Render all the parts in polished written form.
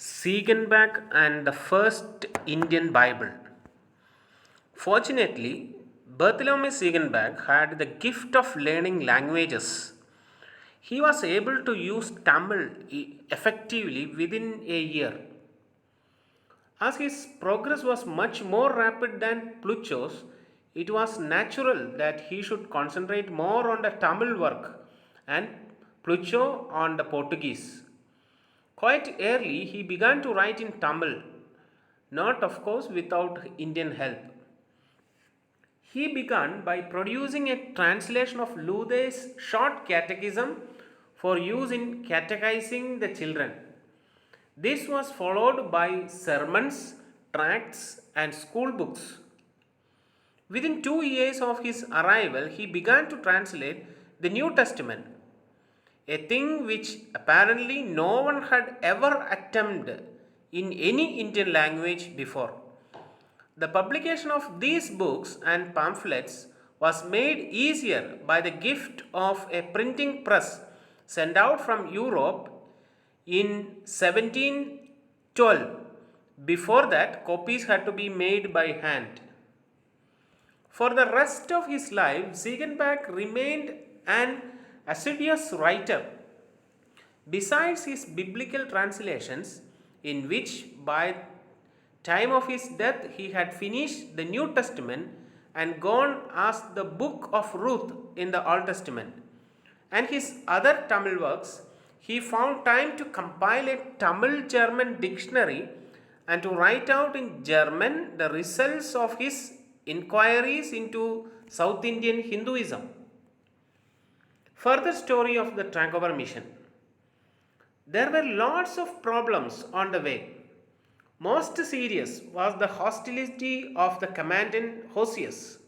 Siegenbach and the First Indian Bible. Fortunately, Bartholomew Siegenbach had the gift of learning languages. He was able to use Tamil effectively within a year. As his progress was much more rapid than Plucho's, it was natural that he should concentrate more on the Tamil work and Plucho on the Portuguese. Quite early, he began to write in Tamil, not of course without Indian help. He began by producing a translation of Luther's short catechism for use in catechizing the children. This was followed by sermons, tracts, and school books. Within 2 years of his arrival, he began to translate the New Testament, a thing which apparently no one had ever attempted in any Indian language before. The publication of these books and pamphlets was made easier by the gift of a printing press sent out from Europe in 1712. Before that, copies had to be made by hand. For the rest of his life, Ziegenbach remained an assiduous writer. Besides his biblical translations, in which by time of his death he had finished the New Testament and gone as the book of Ruth in the Old Testament, and his other Tamil works, he found time to compile a Tamil German dictionary and to write out in German the results of his inquiries into South Indian Hinduism. Further story of the Tranquebar mission. There were lots of problems on the way. Most serious was the hostility of the commandant Hosius.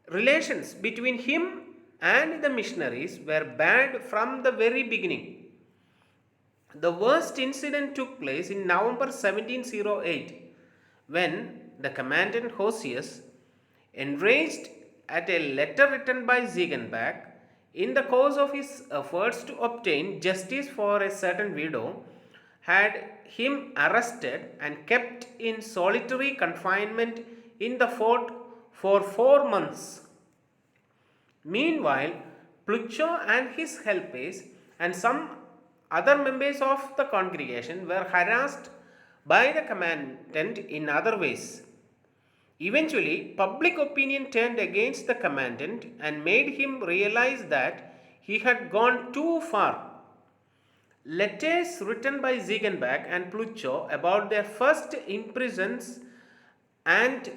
Relations between him and the missionaries were bad from the very beginning. The worst incident took place in November 1708 when the commandant Hosius, enraged at a letter written by Ziegenbach in the course of his efforts to obtain justice for a certain widow, had him arrested and kept in solitary confinement in the fort for 4 months. Meanwhile, Plucho and his helpers and some other members of the congregation were harassed by the commandant in other ways. Eventually, public opinion turned against the commandant and made him realize that he had gone too far. Letters written by Ziegenbach and Plucho about their first imprisons and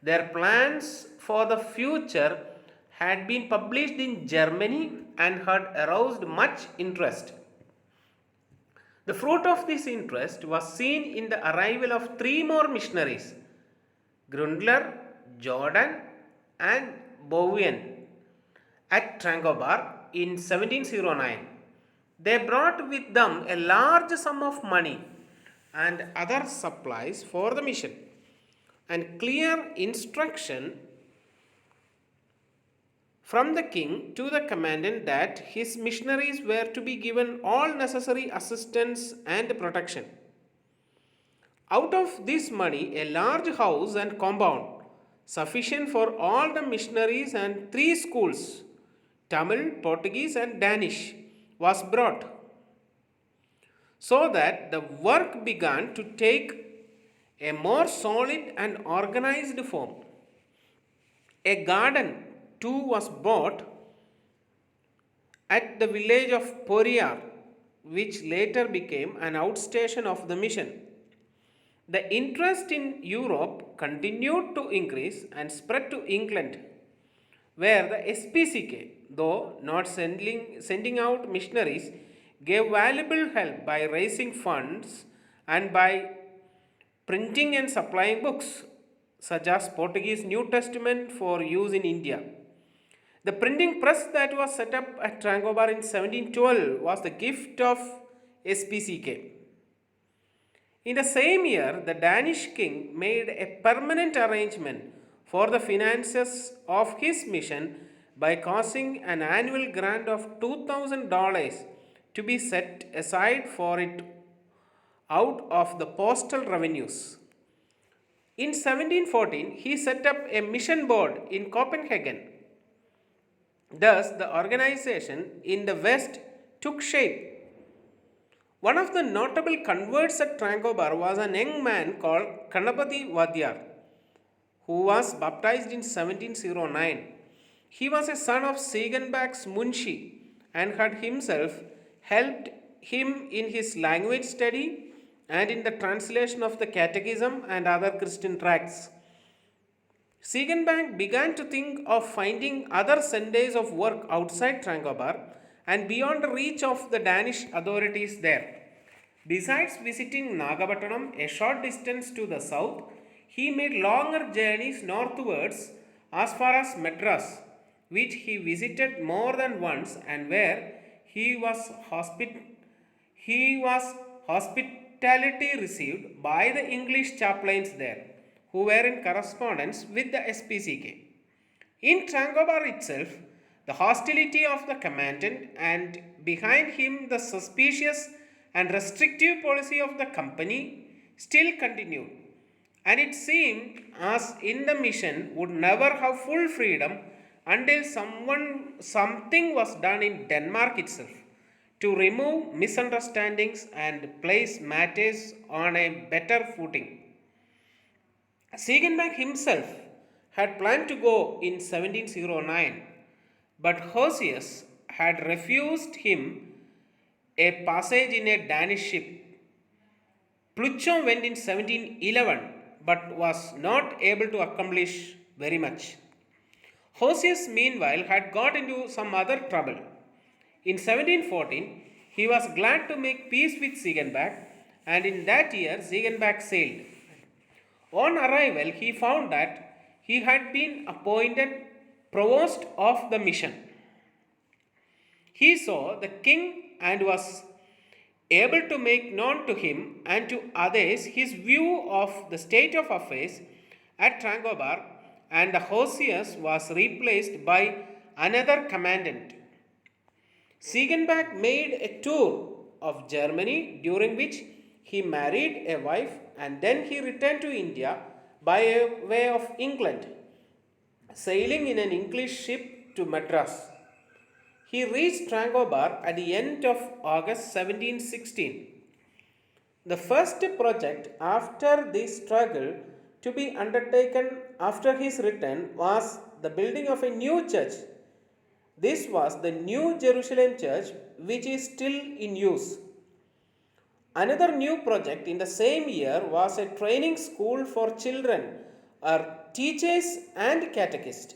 their plans for the future had been published in Germany and had aroused much interest. The fruit of this interest was seen in the arrival of three more missionaries, Grundler, Jordan, and Bowen, at Tranquebar in 1709. They brought with them a large sum of money and other supplies for the mission, and clear instruction from the king to the commandant that his missionaries were to be given all necessary assistance and protection. Out of this money, a large house and compound, sufficient for all the missionaries and three schools, Tamil, Portuguese, and Danish, was brought, so that the work began to take a more solid and organized form. A garden too was bought at the village of Poriyar, which later became an outstation of the mission. The interest in Europe continued to increase and spread to England, where the SPCK, though not sending out missionaries, gave valuable help by raising funds and by printing and supplying books, such as Portuguese New Testament for use in India. The printing press that was set up at Tranquebar in 1712 was the gift of SPCK. In the same year, the Danish king made a permanent arrangement for the finances of his mission by causing an annual grant of $2,000 to be set aside for it out of the postal revenues. In 1714, he set up a mission board in Copenhagen. Thus, the organization in the West took shape. One of the notable converts at Tranquebar was a young man called Kanapati Vadyar, who was baptized in 1709. He was a son of Segenbach's Munshi and had himself helped him in his language study and in the translation of the Catechism and other Christian tracts. Siegenbank began to think of finding other centers of work outside Tranquebar and beyond the reach of the Danish authorities there. Besides visiting Nagapattanam, a short distance to the south, he made longer journeys northwards as far as Madras, which he visited more than once and where he was he was hospitality received by the English chaplains there, who were in correspondence with the SPCK. In Tranquebar itself, the hostility of the commandant and behind him the suspicious and restrictive policy of the company still continued, and it seemed as in the mission would never have full freedom until something was done in Denmark itself to remove misunderstandings and place matters on a better footing. Siegenbach himself had planned to go in 1709, but Hosius had refused him a passage in a Danish ship. Pluchon went in 1711 but was not able to accomplish very much. Hosius, meanwhile, had got into some other trouble. In 1714, he was glad to make peace with Siegenbach, and in that year, Siegenbach sailed. On arrival, he found that he had been appointed provost of the mission. He saw the king and was able to make known to him and to others his view of the state of affairs at Tranquebar, and the Hosius was replaced by another commandant. Siegenbach made a tour of Germany during which he married a wife and then he returned to India by way of England, sailing in an English ship to Madras. He reached Tranquebar at the end of August 1716. The first project after this struggle to be undertaken after his return was the building of a new church. This was the New Jerusalem Church, which is still in use. Another new project in the same year was a training school for children, or teachers and catechists.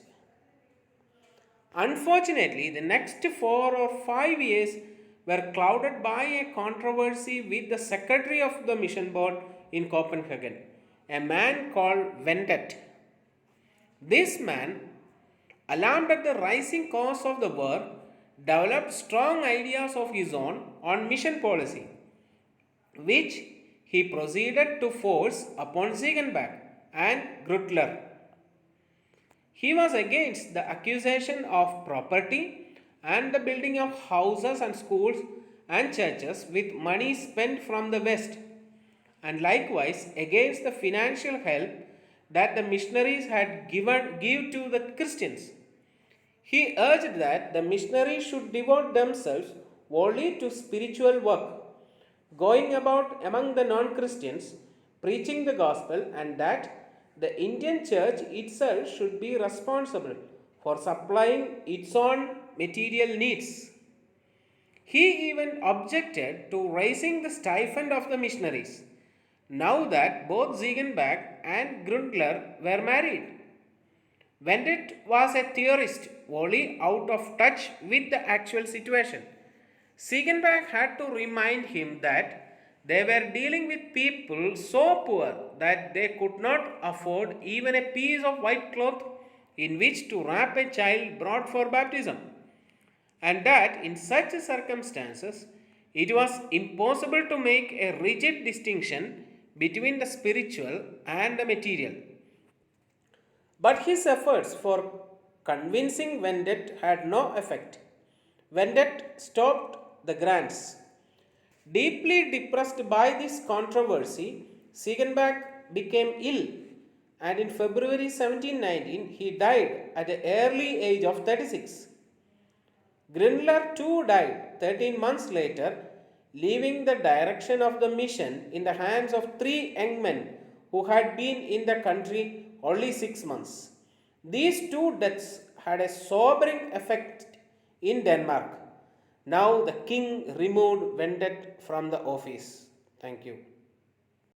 Unfortunately, the next 4 or 5 years were clouded by a controversy with the secretary of the mission board in Copenhagen, a man called Vendet. This man, alarmed at the rising cost of the war, developed strong ideas of his own on mission policy, which he proceeded to force upon Ziegenbach and Grüttler. He was against the accusation of property and the building of houses and schools and churches with money spent from the West, and likewise against the financial help that the missionaries had give to the Christians. He urged that the missionaries should devote themselves wholly to spiritual work, going about among the non Christians, preaching the gospel, and that the Indian church itself should be responsible for supplying its own material needs. He even objected to raising the stipend of the missionaries, now that both Ziegenbach and Grundler were married. Vendet was a theorist, wholly out of touch with the actual situation. Siegenbach had to remind him that they were dealing with people so poor that they could not afford even a piece of white cloth in which to wrap a child brought for baptism, and that in such circumstances it was impossible to make a rigid distinction between the spiritual and the material. But his efforts for convincing Vendet had no effect. Vendet stopped the grants. Deeply depressed by this controversy, Siegenbach became ill and in February 1719 he died at the early age of 36. Grindler too died 13 months later, leaving the direction of the mission in the hands of three young men who had been in the country only 6 months. These two deaths had a sobering effect in Denmark. Now the king removed Vendet from the office. Thank you.